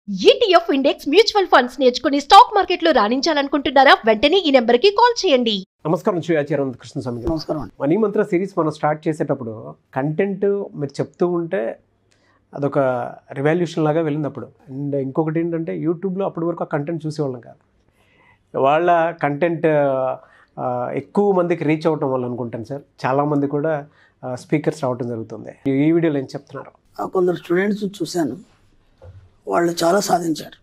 ETF index mutual funds నేర్చుకుని stock మార్కెట్లో రాణించాలనుకుంటున్నారా? వెంటనే ఈ నెంబర్కి కాల్ చేయండి. నమస్కారం శ్రీయాచార్య కృష్ణస్వామి గారు. నమస్కారం. మనీ మంత్ర సిరీస్ మనం స్టార్ట్ చేసేటప్పుడు కంటెంట్ మీరు చెప్తూ ఉంటే అదొక రివాల్యూషన్ లాగా వెళ్ళినప్పుడు, అండ్ ఇంకొకటి ఏంటంటే యూట్యూబ్లో అప్పటి వరకు ఆ కంటెంట్ చూసేవాళ్ళం కాదు. వాళ్ళ కంటెంట్ ఎక్కువ మందికి రీచ్ అవ్వటం వల్ల అనుకుంటాను సార్, చాలామంది కూడా స్పీకర్స్ రావటం జరుగుతుంది. ఈ వీడియోలో ఏం చెప్తున్నారు? కొందరు స్టూడెంట్స్ చూశాను, వాళ్ళు చాలా సాధించారు.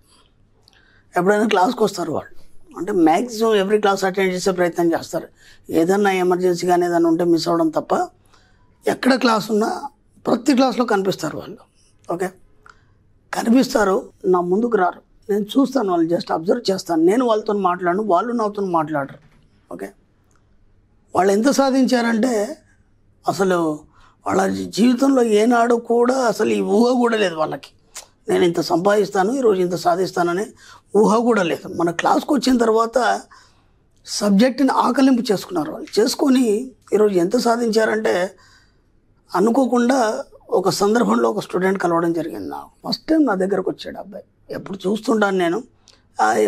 ఎప్పుడైనా క్లాస్కి వస్తారు వాళ్ళు, అంటే మ్యాక్సిమం ఎవ్రీ క్లాస్ అటెండ్ చేసే ప్రయత్నం చేస్తారు. ఏదన్నా ఎమర్జెన్సీ కానీ ఏదైనా ఉంటే మిస్ అవ్వడం తప్ప ఎక్కడ క్లాస్ ఉన్నా ప్రతి క్లాస్లో కనిపిస్తారు వాళ్ళు. ఓకే, కనిపిస్తారు, నా ముందుకు రారు. నేను చూస్తాను, వాళ్ళు జస్ట్ అబ్జర్వ్ చేస్తాను. నేను వాళ్ళతో మాట్లాడను, వాళ్ళు నాతో మాట్లాడరు. ఓకే, వాళ్ళు ఎంత సాధించారంటే అసలు వాళ్ళ జీవితంలో ఏనాడు కూడా అసలు ఈ ఊహ కూడా లేదు వాళ్ళకి. నేను ఇంత సంపాదిస్తాను, ఈరోజు ఇంత సాధిస్తానని ఊహ కూడా లేదు. మన క్లాస్కి వచ్చిన తర్వాత సబ్జెక్ట్ని ఆకలింపు చేసుకున్నారు వాళ్ళు. చేసుకొని ఈరోజు ఎంత సాధించారంటే, అనుకోకుండా ఒక సందర్భంలో ఒక స్టూడెంట్ కలవడం జరిగింది. నాకు ఫస్ట్ టైం నా దగ్గరకు వచ్చాడు అబ్బాయి. ఎప్పుడు చూస్తుంటాను నేను,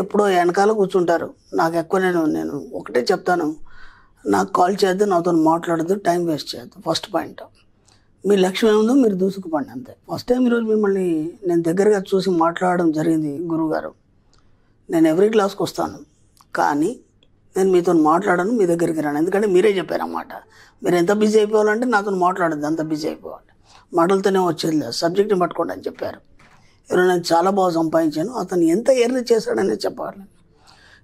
ఎప్పుడో వెనకాల కూర్చుంటారు. నాకు ఎక్కువ నేను ఒకటే చెప్తాను, నాకు కాల్ చేయొద్దు, నాతో మాట్లాడద్దు, టైం వేస్ట్ చేయొద్దు. ఫస్ట్ పాయింట్, మీ లక్ష్యం ఏముందో మీరు దూసుకుపండి, అంతే. ఫస్ట్ టైం ఈరోజు మిమ్మల్ని నేను దగ్గరగా చూసి మాట్లాడడం జరిగింది. గురువుగారు, నేను ఎవ్రీ క్లాస్కి వస్తాను, కానీ నేను మీతో మాట్లాడను, మీ దగ్గరికి రాను. ఎందుకంటే మీరే చెప్పారన్నమాట, మీరు ఎంత బిజీ అయిపోవాలంటే నాతో మాట్లాడద్దు, అంత బిజీ అయిపోవాలి, మాటలతోనే వచ్చేది లేదు, సబ్జెక్ట్ని పట్టుకోండి అని చెప్పారు. ఈరోజు నేను చాలా బాగా సంపాదించాను, అతను ఎంత ఎర్న్ చేశాడనే చెప్పాలి.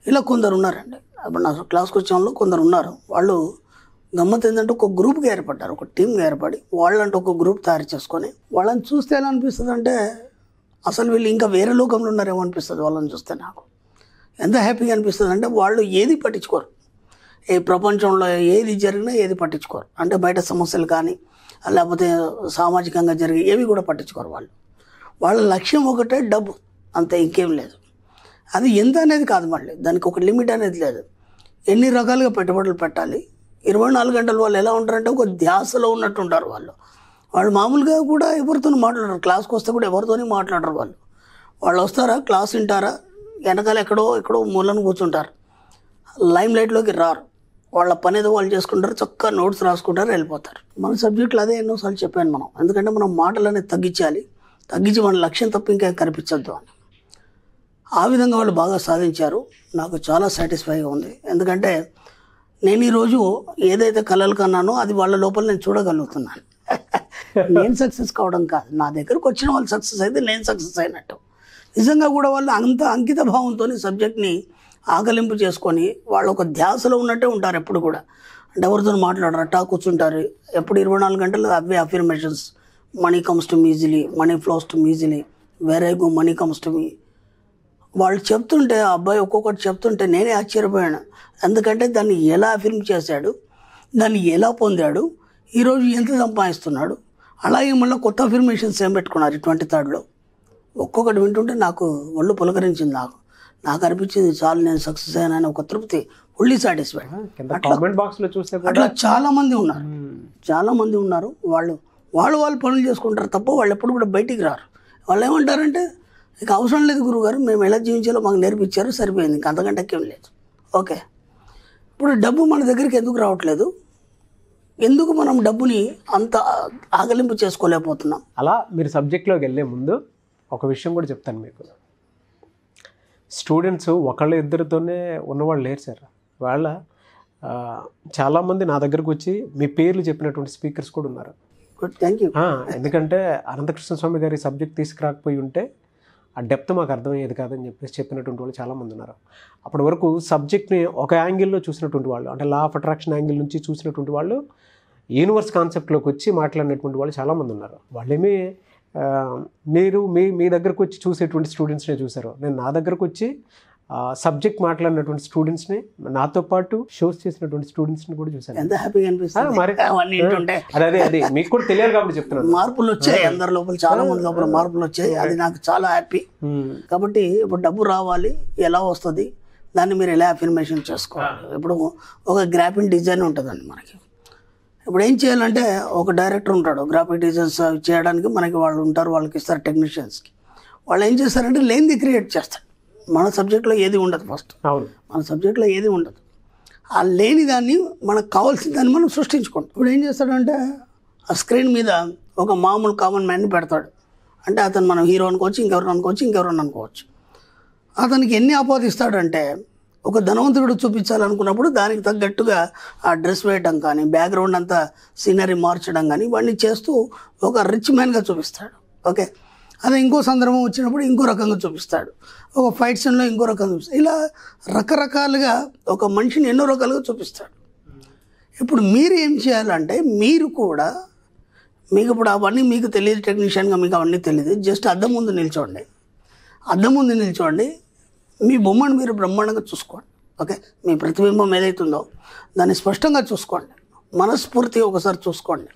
ఇలా కొందరు ఉన్నారండి. అప్పుడు నా క్లాస్కి వచ్చే వాళ్ళు కొందరు ఉన్నారు. వాళ్ళు గమ్మత్ ఏంటంటే ఒక గ్రూప్గా ఏర్పడ్డారు, ఒక టీమ్గా ఏర్పడి వాళ్ళంటే ఒక గ్రూప్ తయారు చేసుకొని, వాళ్ళని చూస్తే ఎలా అనిపిస్తుంది అంటే అసలు వీళ్ళు ఇంకా వేరే లోకంలో ఉన్నారేమో అనిపిస్తుంది. వాళ్ళని చూస్తే నాకు ఎంత హ్యాపీగా అనిపిస్తుంది అంటే, వాళ్ళు ఏది పట్టించుకోరు, ఈ ప్రపంచంలో ఏది జరిగినా ఏది పట్టించుకోరు. అంటే బయట సమస్యలు కానీ లేకపోతే సామాజికంగా జరిగే ఏవి కూడా పట్టించుకోరు వాళ్ళు. వాళ్ళ లక్ష్యం ఒకటే, డబ్బు, అంతే, ఇంకేం లేదు. అది ఎంత అనేది కాదు, మళ్ళీ దానికి ఒక లిమిట్ అనేది లేదు. ఎన్ని రకాలుగా పెట్టుబడులు పెట్టాలి, 24 గంటలు వాళ్ళు ఎలా ఉంటారంటే ఒక ధ్యాసలో ఉన్నట్టు ఉంటారు వాళ్ళు. వాళ్ళు మామూలుగా కూడా ఎవరితో మాట్లాడరు, క్లాస్కి వస్తే కూడా ఎవరితోని మాట్లాడరు వాళ్ళు. వాళ్ళు వస్తారా, క్లాస్ వింటారా, వెనకాల ఎక్కడో మూలను కూర్చుంటారు, లైమ్ లైట్లోకి రారు. వాళ్ళ పని ఏదో వాళ్ళు చేసుకుంటారు, చక్కగా నోట్స్ రాసుకుంటారు, వెళ్ళిపోతారు. మన సబ్జెక్టులు అదే ఎన్నోసార్లు చెప్పాను మనం, ఎందుకంటే మనం మాటలు అనేది తగ్గించి మన లక్ష్యం తప్ప ఇంకా కనిపించద్దు అని. ఆ విధంగా వాళ్ళు బాగా సాధించారు. నాకు చాలా సాటిస్ఫైగా ఉంది. ఎందుకంటే నేను ఈరోజు ఏదైతే కలలు కన్నానో అది వాళ్ళ లోపల నేను చూడగలుగుతున్నాను. నేను సక్సెస్ కావడం కాదు, నా దగ్గరకు వచ్చిన వాళ్ళు సక్సెస్ అయితే నేను సక్సెస్ అయినట్టు. నిజంగా కూడా వాళ్ళు అంత అంకిత భావంతో సబ్జెక్ట్ని ఆకలింపు చేసుకొని వాళ్ళు ఒక ధ్యాసలో ఉన్నట్టే ఉంటారు ఎప్పుడు కూడా. అంటే ఎవరితో మాట్లాడరు, అట్టా కూర్చుంటారు. ఎప్పుడు 24 గంటలు అవే affirmations. Money comes to me easily, money flows to me easily, where I go money comes to me. వాళ్ళు చెప్తుంటే, ఆ అబ్బాయి ఒక్కొక్కటి చెప్తుంటే నేనే ఆశ్చర్యపోయాను. ఎందుకంటే దాన్ని ఎలా అఫిర్మ్ చేశాడు, దాన్ని ఎలా పొందాడు, ఈరోజు ఎంత సంపాదిస్తున్నాడు. అలాగే మళ్ళీ కొత్త అఫర్మేషన్స్ ఏం పెట్టుకున్నారు 23rd. ఒక్కొక్కటి వింటుంటే నాకు ఒళ్ళు పులకరించింది. నాకు అనిపించింది, చాలు, నేను సక్సెస్ అయ్యానని ఒక తృప్తి, ఫుల్లీ సాటిస్ఫైడ్. అట్లా చాలామంది ఉన్నారు. వాళ్ళు పనులు చేసుకుంటారు తప్ప వాళ్ళు ఎప్పుడు కూడా బయటికి రారు. వాళ్ళు ఏమంటారంటే, ఇక అవసరం లేదు గురువుగారు, మేము ఎలా జీవించాలో మాకు నేర్పించారు, సరిపోయింది, ఇంక అంతకంటే ఏం లేదు. ఓకే, ఇప్పుడు డబ్బు మన దగ్గరికి ఎందుకు రావట్లేదు, ఎందుకు మనం డబ్బుని అంత ఆకలింపు చేసుకోలేకపోతున్నాం? అలా మీరు సబ్జెక్ట్లోకి వెళ్ళే ముందు ఒక విషయం కూడా చెప్తాను మీకు. స్టూడెంట్స్ ఒకళ్ళ ఇద్దరితోనే ఉన్నవాళ్ళు లేరు సార్. వాళ్ళ చాలామంది నా దగ్గరకు వచ్చి మీ పేర్లు చెప్పినటువంటి స్పీకర్స్ కూడా ఉన్నారు. Good, thank you. ఎందుకంటే అనంతకృష్ణస్వామి గారి సబ్జెక్ట్ తీసుకురాకపోయి ఉంటే ఆ డెప్త్ మాకు అర్థమయ్యేది కాదని చెప్పేసి చెప్పినటువంటి వాళ్ళు చాలామంది ఉన్నారు. అప్పటి వరకు సబ్జెక్ట్ని ఒక యాంగిల్లో చూసినటువంటి వాళ్ళు, అంటే లా ఆఫ్ అట్రాక్షన్ యాంగిల్ నుంచి చూసినటువంటి వాళ్ళు, యూనివర్స్ కాన్సెప్ట్లోకి వచ్చి మాట్లాడినటువంటి వాళ్ళు చాలామంది ఉన్నారు. వాళ్ళేమీ మీరు మీ దగ్గరకు వచ్చి చూసేటువంటి స్టూడెంట్స్నే చూశారు. నేను నా దగ్గరకు వచ్చి సబ్జెక్ట్ మాట్లాడినటువంటి స్టూడెంట్స్ని, నాతో పాటు షోస్ చేసినటువంటి స్టూడెంట్స్ని కూడా చూశాను. ఎంత హ్యాపీగా అనిపిస్తుంది. మరి అదే మీకు కూడా తెలియాలి కాబట్టి చెప్తున్నాను. మార్పులు వచ్చాయి అందరి లోపల, చాలా మంది లోపల మార్పులు వచ్చాయి. అది నాకు చాలా హ్యాపీ. కాబట్టి ఇప్పుడు డబ్బు రావాలి, ఎలా వస్తుంది, దాన్ని మీరు ఎలా అఫర్మేషన్ చేసుకోవాలి. ఇప్పుడు ఒక గ్రాఫిక్ డిజైన్ ఉంటుందండి మనకి. ఇప్పుడు ఏం చేయాలంటే, ఒక డైరెక్టర్ ఉంటాడు, గ్రాఫిక్ డిజైన్స్ చేయడానికి మనకి వాళ్ళు ఉంటారు, వాళ్ళకి ఇస్తారు టెక్నీషియన్స్కి. వాళ్ళు ఏం చేస్తారంటే లేనిది క్రియేట్ చేస్తారు. మన సబ్జెక్ట్లో ఏది ఉండదు. ఫస్ట్ అవును, మన సబ్జెక్ట్లో ఏది ఉండదు. ఆ లేని దాన్ని మనకు కావాల్సిన దాన్ని మనం సృష్టించుకుంటాం. ఇప్పుడు ఏం చేస్తాడంటే ఆ స్క్రీన్ మీద ఒక మామూలు కామన్ మ్యాన్ని పెడతాడు. అంటే అతను మనం హీరో అనుకోవచ్చు, ఇంకెవరైనా అనుకోవచ్చు. అతనికి ఎన్ని ఆపాదిస్తాడంటే ఒక ధనవంతుడు చూపించాలనుకున్నప్పుడు దానికి తగ్గట్టుగా ఆ డ్రెస్ వేయడం కానీ, బ్యాక్గ్రౌండ్ అంతా సీనరీ మార్చడం కానీ ఇవన్నీ చేస్తూ ఒక రిచ్ మ్యాన్గా చూపిస్తాడు. ఓకే, అదే ఇంకో సందర్భం వచ్చినప్పుడు ఇంకో రకంగా చూపిస్తాడు. ఒక ఫైట్ సీన్లో ఇంకో రకంగా చూపిస్తాడు. ఇలా రకరకాలుగా ఒక మనిషిని ఎన్నో రకాలుగా చూపిస్తాడు. ఇప్పుడు మీరు ఏం చేయాలంటే మీరు కూడా మీకు ఇప్పుడు అవన్నీ మీకు తెలియదు, టెక్నీషియన్గా మీకు అవన్నీ తెలియదు. జస్ట్ అద్దం ముందు నిల్చోండి. మీ బొమ్మను మీరు బ్రహ్మాండంగా చూసుకోండి. ఓకే, మీ ప్రతిబింబం ఏదైతుందో దాన్ని స్పష్టంగా చూసుకోండి. మనస్ఫూర్తిగా ఒకసారి చూసుకోండి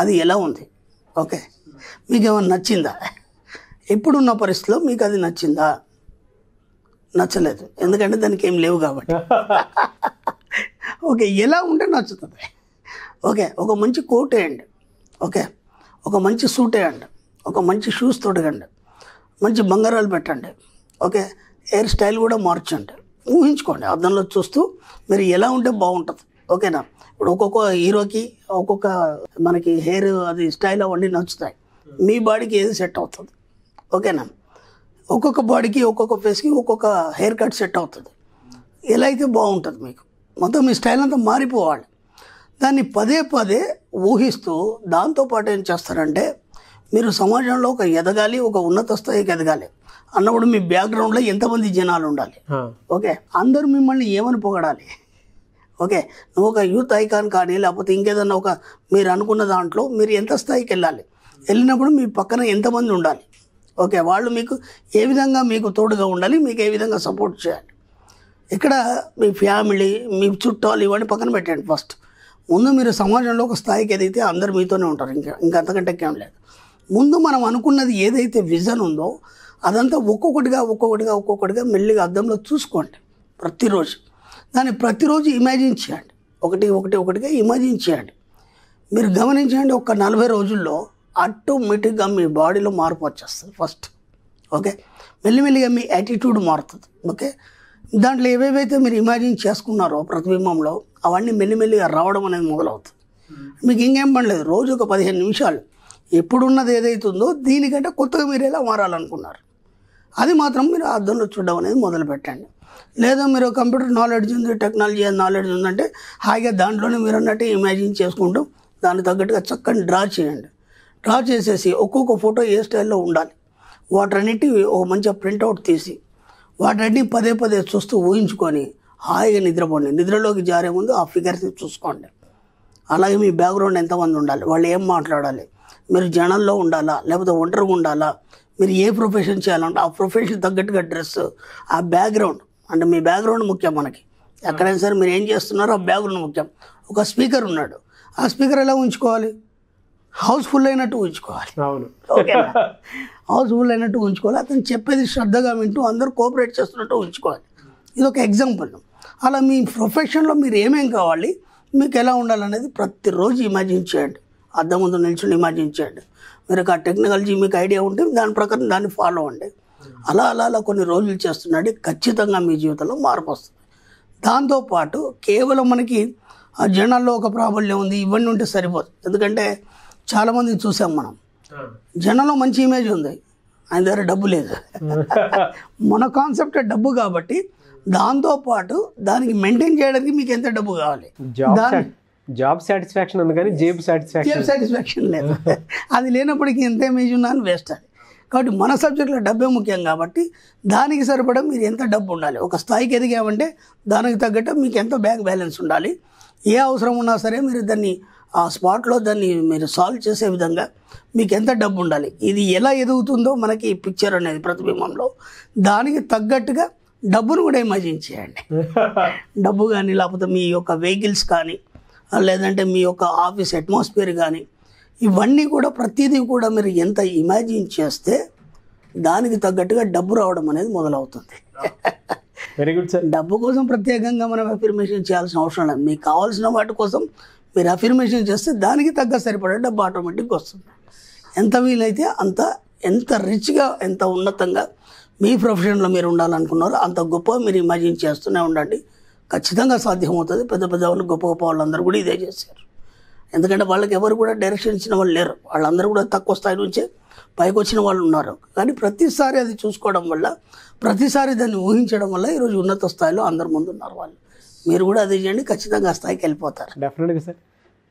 అది ఎలా ఉంది. ఓకే, మీకు ఏమైనా నచ్చిందా? ఇప్పుడున్న పరిస్థితిలో మీకు అది నచ్చిందా? నచ్చలేదు, ఎందుకంటే దానికి ఏం లేవు కాబట్టి. ఓకే, ఎలా ఉంటే నచ్చుతుంది. ఓకే, ఒక మంచి కోట్ వేయండి. ఓకే, ఒక మంచి సూట్ వేయండి. ఒక మంచి షూస్ తొడగండి. మంచి బంగారాలు పెట్టండి. ఓకే, హెయిర్ స్టైల్ కూడా మార్చండి. ఊహించుకోండి అద్దంలో చూస్తూ మీరు ఎలా ఉంటే బాగుంటుంది. ఓకేనా? ఇప్పుడు ఒక్కొక్క హీరోకి ఒక్కొక్క మనకి హెయిర్ అది స్టైల్ అవన్నీ నచ్చుతాయి. మీ బాడీకి ఏది సెట్ అవుతుంది. ఓకేనా? ఒక్కొక్క బాడీకి ఒక్కొక్క ఫేస్కి ఒక్కొక్క హెయిర్ కట్ సెట్ అవుతుంది. ఎలా అయితే బాగుంటుంది మీకు. మొత్తం మీ స్టైల్ అంతా మారిపోవాలి. దాన్ని పదే పదే ఊహిస్తూ దాంతోపాటు ఏం చేస్తారంటే మీరు సమాజంలో ఒక ఎదగాలి, ఒక ఉన్నత స్థాయికి ఎదగాలి అన్నప్పుడు మీ బ్యాక్గ్రౌండ్లో ఎంతమంది జనాలు ఉండాలి. ఓకే, అందరూ మిమ్మల్ని ఏమని పొగడాలి. ఓకే, నువ్వు ఒక యూత్ ఐకాన్ కానీ లేకపోతే ఇంకేదన్నా ఒక మీరు అనుకున్న దాంట్లో మీరు ఎంత స్థాయికి వెళ్ళినప్పుడు మీ పక్కన ఎంతమంది ఉండాలి. ఓకే, వాళ్ళు మీకు ఏ విధంగా మీకు తోడుగా ఉండాలి, మీకు ఏ విధంగా సపోర్ట్ చేయాలి. ఇక్కడ మీ ఫ్యామిలీ, మీ చుట్టాలు ఇవన్నీ పక్కన పెట్టండి. ఫస్ట్ ముందు మీరు సమాజంలో ఒక స్థాయికి ఏదైతే అందరు మీతోనే ఉంటారు. ఇంకా అంతకంటే ఏం లేదు. ముందు మనం అనుకున్నది ఏదైతే విజన్ ఉందో అదంతా ఒక్కొక్కటిగా మెల్లిగా అద్దంలో చూసుకోండి ప్రతిరోజు. దాన్ని ప్రతిరోజు ఇమాజిన్ చేయండి. ఒకటిగా ఇమాజిన్ చేయండి. మీరు గమనించండి, ఒక 40 రోజుల్లో ఆటోమేటిక్గా మీ బాడీలో మార్పు వచ్చేస్తుంది ఫస్ట్. ఓకే, మెల్లిమెల్లిగా మీ యాటిట్యూడ్ మారుతుంది. ఓకే, దాంట్లో ఏవేవైతే మీరు ఇమాజిన్ చేసుకున్నారో ప్రతిబింబంలో అవన్నీ మెల్లిమెల్లిగా రావడం అనేది మొదలవుతుంది. మీకు ఇంకేం పనిలేదు. రోజు ఒక 15 నిమిషాలు ఎప్పుడున్నది ఏదైతుందో దీనికంటే కొత్తగా మీరు ఎలా మారాలనుకున్నారు అది మాత్రం మీరు అద్దంలో చూడడం అనేది మొదలు పెట్టండి. లేదా మీరు కంప్యూటర్ నాలెడ్జ్ ఉంది, టెక్నాలజీ నాలెడ్జ్ ఉందంటే హాయిగా దాంట్లోనే మీరు అన్నట్టు ఇమాజిన్ చేసుకుంటూ దానికి తగ్గట్టుగా చక్కని డ్రా చేయండి. డ్రా చేసేసి ఒక్కొక్క ఫోటో ఏ స్టైల్లో ఉండాలి వాటన్నిటి ఒక మంచిగా ప్రింట్అవుట్ తీసి వాటన్నిటిని పదే చూస్తూ ఊహించుకొని హాయిగా నిద్రపోండి. నిద్రలోకి జారే ముందు ఆ ఫిగర్స్ని చూసుకోండి. అలాగే మీ బ్యాక్గ్రౌండ్ ఎంతమంది ఉండాలి, వాళ్ళు ఏం మాట్లాడాలి, మీరు జనాల్లో ఉండాలా లేకపోతే ఒంటరిగా ఉండాలా, మీరు ఏ ప్రొఫెషన్ చేయాలంటే ఆ ప్రొఫెషన్ తగ్గట్టుగా డ్రెస్, ఆ బ్యాక్గ్రౌండ్ అంటే మీ బ్యాక్గ్రౌండ్ ముఖ్యం మనకి. ఎక్కడైనా సరే మీరు ఏం చేస్తున్నారో ఆ బ్యాక్గ్రౌండ్ ముఖ్యం. ఒక స్పీకర్ ఉన్నాడు, ఆ స్పీకర్ ఎలా ఉంచుకోవాలి? హౌస్ఫుల్ అయినట్టు ఉంచుకోవాలి. ఓకేనా? హౌస్ఫుల్ అయినట్టు ఉంచుకోవాలి. అతను చెప్పేది శ్రద్ధగా వింటూ అందరూ కోఆపరేట్ చేస్తున్నట్టు ఉంచుకోవాలి. ఇది ఒక ఎగ్జాంపుల్. అలా మీ ప్రొఫెషన్లో మీరు ఏమేం కావాలి, మీకు ఎలా ఉండాలనేది ప్రతిరోజు ఇమాజిన్ చేయండి. అద్దం ముందు నిల్చుని ఇమాజిన్ చేయండి. మీరు ఆ టెక్నాలజీ మీకు ఐడియా ఉంటే దాని ప్రకారం దాన్ని ఫాలో అవ్వండి. అలా కొన్ని రోజులు చేస్తున్నాడు ఖచ్చితంగా మీ జీవితంలో మార్పు వస్తుంది. దాంతోపాటు కేవలం మనకి ఆ జనాల్లో ఒక ప్రాబల్యం ఉంది ఇవన్నీ ఉంటే సరిపోదు. ఎందుకంటే చాలామందిని చూసాం మనం, జనంలో మంచి ఇమేజ్ ఉంది, ఆయన దగ్గర డబ్బు లేదు. మన కాన్సెప్ట్ డబ్బు కాబట్టి దాంతోపాటు దానికి మెయింటైన్ చేయడానికి మీకు ఎంత డబ్బు కావాలి. జాబ్ సాటిస్ఫాక్షన్ ఉంది కానీ జేబు సాటిస్ఫాక్షన్ లేదు. అది లేనప్పటికీ ఎంత ఇమేజ్ ఉన్నా అని వేస్ట్ అది. కాబట్టి మన సబ్జెక్ట్లో డబ్బే ముఖ్యం కాబట్టి దానికి సరిపడా మీరు ఎంత డబ్బు ఉండాలి. ఒక స్థాయికి ఎదిగామంటే దానికి తగ్గట్టు మీకు ఎంత బ్యాంక్ బ్యాలెన్స్ ఉండాలి. ఏ అవసరం ఉన్నా సరే మీరు దాన్ని ఆ స్పాట్లో దాన్ని మీరు సాల్వ్ చేసే విధంగా మీకు ఎంత డబ్బు ఉండాలి. ఇది ఎలా ఎదుగుతుందో మనకి పిక్చర్ అనేది ప్రతిబింబంలో దానికి తగ్గట్టుగా డబ్బును కూడా ఇమాజిన్ చేయండి. డబ్బు కానీ లేకపోతే మీ యొక్క వెహికల్స్ కానీ లేదంటే మీ యొక్క ఆఫీస్ అట్మాస్ఫియర్ కానీ ఇవన్నీ కూడా ప్రతిదీ కూడా మీరు ఎంత ఇమాజిన్ చేస్తే దానికి తగ్గట్టుగా డబ్బు రావడం అనేది మొదలవుతుంది. Very good sir. డబ్బు కోసం ప్రత్యేకంగా మనం అఫర్మేషన్ చేయాల్సిన అవసరం లేదు. మీకు కావాల్సిన వాటి కోసం మీరు అఫర్మేషన్ చేస్తే దానికి తగ్గ సరిపడే డబ్బు ఆటోమేటిక్గా వస్తుంది. ఎంత వీలైతే అంత ఎంత రిచ్గా ఎంత ఉన్నతంగా మీ ప్రొఫెషన్లో మీరు ఉండాలనుకున్నారో అంత గొప్ప మీరు ఇమాజిన్ చేస్తూనే ఉండండి. ఖచ్చితంగా సాధ్యమవుతుంది. పెద్ద పెద్ద వాళ్ళు గొప్ప గొప్ప వాళ్ళందరూ కూడా ఇదే చేశారు. ఎందుకంటే వాళ్ళకి ఎవరు కూడా డైరెక్షన్ ఇచ్చిన వాళ్ళు లేరు. వాళ్ళందరూ కూడా తక్కువ స్థాయి నుంచే పైకి వచ్చిన వాళ్ళు ఉన్నారు. కానీ ప్రతిసారి అది చూసుకోవడం వల్ల, ప్రతిసారి దాన్ని ఊహించడం వల్ల ఈరోజు ఉన్నత స్థాయిలో అందరు ముందు ఉన్నారు వాళ్ళు. మీరు కూడా అదే చేయండి, ఖచ్చితంగా ఆ స్థాయికి వెళ్ళిపోతారు. డెఫినెట్గా సార్.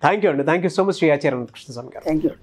థ్యాంక్ యూ అండి. Thank you so much Shri Acharya Anantakrishna Swami గారు. Thank you.